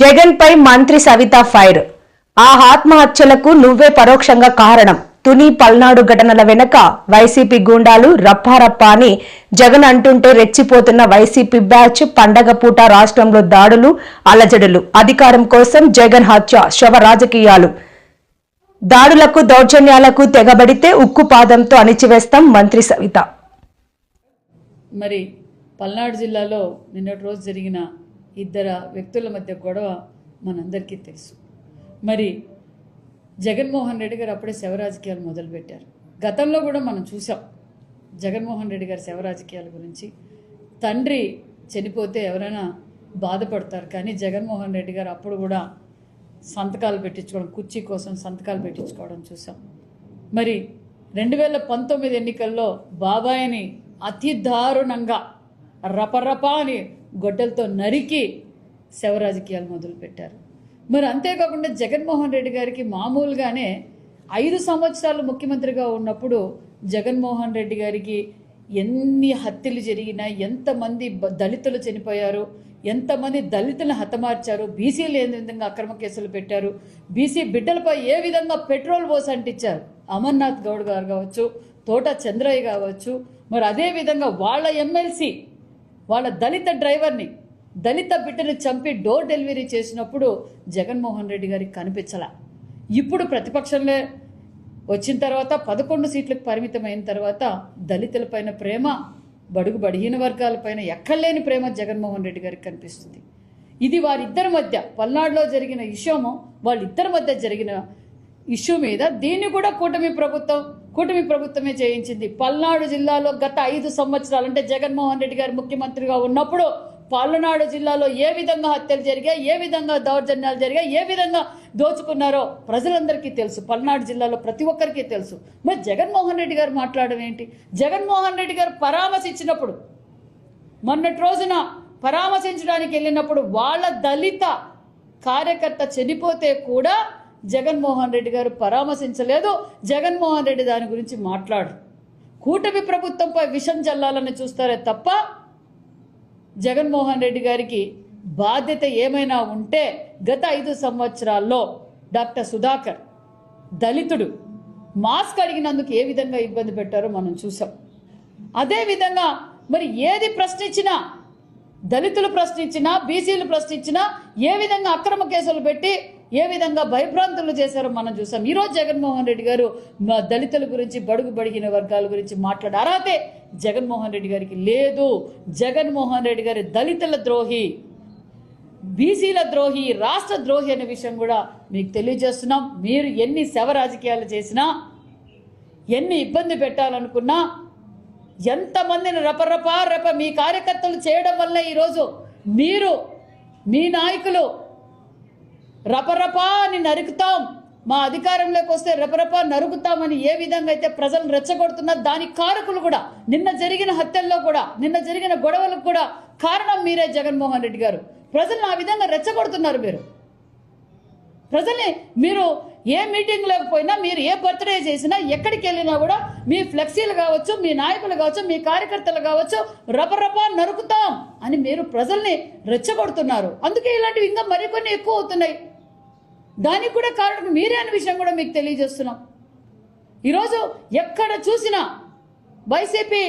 జగన్ పై మంత్రి సవిత ఫైర్. ఆ ఆత్మహత్యలకు నువ్వే పరోక్షంగా కారణం. తుని పల్నాడు ఘటనల వెనక వైసీపీ గూండాలు రప్పారప్పా అని జగన్ అంటుంటే రెచ్చిపోతున్న వైసీపీ బ్యాచ్ పండగ పూట రాష్ట్రంలో దాడులు, అలజడులు. అధికారం కోసం జగన్ హత్య, శవ రాజకీయాలు. దాడులకు, దౌర్జన్యాలకు తెగబడితే ఉక్కుపాదంతో అణిచివేస్తాం మంత్రి సవిత. మరి పల్నాడు జిల్లాలో నిన్నటి రోజు జరిగిన ఇద్దరు వ్యక్తుల మధ్య గొడవ మనందరికీ తెలుసు. మరి జగన్మోహన్ రెడ్డి గారు అప్పుడే శవ రాజకీయాలు మొదలుపెట్టారు. గతంలో కూడా మనం చూసాం జగన్మోహన్ రెడ్డి గారి శవ రాజకీయాల గురించి. తండ్రి చనిపోతే ఎవరైనా బాధపడతారు, కానీ జగన్మోహన్ రెడ్డి గారు అప్పుడు కూడా సంతకాలు పెట్టించుకోవడం, కుర్చీ కోసం సంతకాలు పెట్టించుకోవడం చూసాం. మరి 2019 ఎన్నికల్లో బాబాయిని అతి దారుణంగా రపరపా అని గొడ్డలతో నరికి శవ రాజకీయాలు మొదలుపెట్టారు. మరి అంతేకాకుండా జగన్మోహన్ రెడ్డి గారికి మామూలుగానే 5 సంవత్సరాలు ముఖ్యమంత్రిగా ఉన్నప్పుడు జగన్మోహన్ రెడ్డి గారికి ఎన్ని హత్యలు జరిగినా, ఎంతమంది దళితులు చనిపోయారు, ఎంతమంది దళితులను హతమార్చారు, బీసీలు ఏ విధంగా అక్రమ కేసులు పెట్టారు, బీసీ బిడ్డలపై ఏ విధంగా పెట్రోల్ పోసి అంటించారు. అమర్నాథ్ గౌడ్ గారు కావచ్చు, తోట చంద్రయ్య కావచ్చు, మరి అదేవిధంగా వాళ్ళ ఎమ్మెల్సీ వాళ్ళ దళిత డ్రైవర్ని, దళిత బిడ్డని చంపి డోర్ డెలివరీ చేసినప్పుడు జగన్మోహన్ రెడ్డి గారికి కనిపించలా. ఇప్పుడు ప్రతిపక్షంలో వచ్చిన తర్వాత 11 సీట్లకు పరిమితమైన తర్వాత దళితులపైన ప్రేమ, బడుగు బడిహీన వర్గాలపైన ఎక్కడలేని ప్రేమ జగన్మోహన్ రెడ్డి గారికి కనిపిస్తుంది. ఇది వారిద్దరి మధ్య పల్నాడులో జరిగిన ఇష్యూము, వాళ్ళిద్దరి మధ్య జరిగిన ఇష్యూ మీద దీన్ని కూడా కూటమి ప్రభుత్వమే చేయించింది. పల్నాడు జిల్లాలో గత 5 సంవత్సరాలు అంటే జగన్మోహన్ రెడ్డి గారు ముఖ్యమంత్రిగా ఉన్నప్పుడు పల్నాడు జిల్లాలో ఏ విధంగా హత్యలు జరిగాయి, ఏ విధంగా దౌర్జన్యాలు జరిగాయి, ఏ విధంగా దోచుకున్నారో ప్రజలందరికీ తెలుసు. పల్నాడు జిల్లాలో ప్రతి ఒక్కరికి తెలుసు. మరి జగన్మోహన్ రెడ్డి గారు మాట్లాడడం ఏంటి? జగన్మోహన్ రెడ్డి గారు పరామర్శించినప్పుడు, మొన్నటి రోజున పరామర్శించడానికి వెళ్ళినప్పుడు వాళ్ళ దళిత కార్యకర్త చనిపోతే కూడా జగన్మోహన్ రెడ్డి గారు పరామర్శించలేదు. జగన్మోహన్ రెడ్డి దాని గురించి మాట్లాడరు. కూటమి ప్రభుత్వంపై విషం చల్లాలని చూస్తారే తప్ప జగన్మోహన్ రెడ్డి గారికి బాధ్యత ఏమైనా ఉంటే గత 5 సంవత్సరాల్లో డాక్టర్ సుధాకర్ దళితుడు మాస్క్ అడిగినందుకు ఏ విధంగా ఇబ్బంది పెట్టారో మనం చూసాం. అదేవిధంగా మరి ఏది ప్రశ్నించినా, దళితులు ప్రశ్నించినా, బీసీలు ప్రశ్నించినా ఏ విధంగా అక్రమ కేసులు పెట్టి ఏ విధంగా భయభ్రాంతులు చేశారో మనం చూసాం. ఈరోజు జగన్మోహన్ రెడ్డి గారు దళితుల గురించి, బడుగు బడిగిన వర్గాల గురించి మాట్లాడే అర్హతే జగన్మోహన్ రెడ్డి గారికి లేదు. జగన్మోహన్ రెడ్డి గారి దళితుల ద్రోహి, బీసీల ద్రోహి, రాష్ట్ర ద్రోహి అనే విషయం కూడా మీకు తెలియజేస్తున్నాం. మీరు ఎన్ని శవ రాజకీయాలు చేసినా, ఎన్ని ఇబ్బంది పెట్టాలనుకున్నా, ఎంతమందిని రప మీ కార్యకర్తలు చేయడం వల్ల ఈరోజు మీరు, మీ నాయకులు రపరపా అని నరుకుతాం, మా అధికారంలోకి వస్తే రపరపా నరుకుతామని ఏ విధంగా అయితే ప్రజలను రెచ్చగొడుతున్నా, దానికి కారకులు కూడా నిన్న జరిగిన హత్యల్లో కూడా, నిన్న జరిగిన గొడవలకు కూడా కారణం మీరే జగన్మోహన్ రెడ్డి గారు. ప్రజలను ఆ విధంగా రెచ్చగొడుతున్నారు. ప్రజల్ని మీరు ఏ మీటింగ్లోకి పోయినా, మీరు ఏ బర్త్డే చేసినా, ఎక్కడికి వెళ్ళినా కూడా మీ ఫ్లెక్సీలు కావచ్చు, మీ నాయకులు కావచ్చు, మీ కార్యకర్తలు కావచ్చు, రపరపా నరుకుతాం అని మీరు ప్రజల్ని రెచ్చగొడుతున్నారు. అందుకే ఇలాంటివి ఇంకా మరికొన్ని ఎక్కువ అవుతున్నాయి. దానికి కూడా కారణం మీరే అనే విషయం కూడా మీకు తెలియజేస్తున్నాం. ఈరోజు ఎక్కడ చూసినా వైసీపీ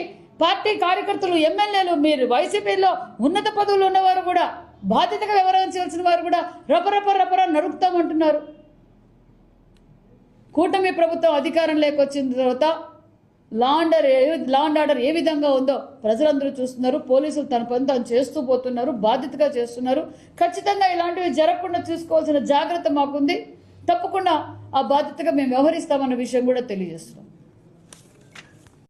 పార్టీ కార్యకర్తలు, ఎమ్మెల్యేలు, మీరు వైసీపీలో ఉన్నత పదవులు ఉన్నవారు కూడా, బాధ్యతగా వ్యవహరించాల్సిన వారు కూడా రపరప నరుకుతామంటున్నారు. కూటమి ప్రభుత్వం అధికారంలోకి వచ్చిన తర్వాత లా అండ్ ఆర్డర్ ఏ విధంగా ఉందో ప్రజలందరూ చూస్తున్నారు. పోలీసులు తన పని తాను చేస్తూ పోతున్నారు, బాధ్యతగా చేస్తున్నారు. ఖచ్చితంగా ఇలాంటివి జరగకుండా చూసుకోవాల్సిన జాగ్రత్త మాకుంది. తప్పకుండా ఆ బాధ్యతగా మేము వ్యవహరిస్తామన్న విషయం కూడా తెలియజేస్తున్నాం.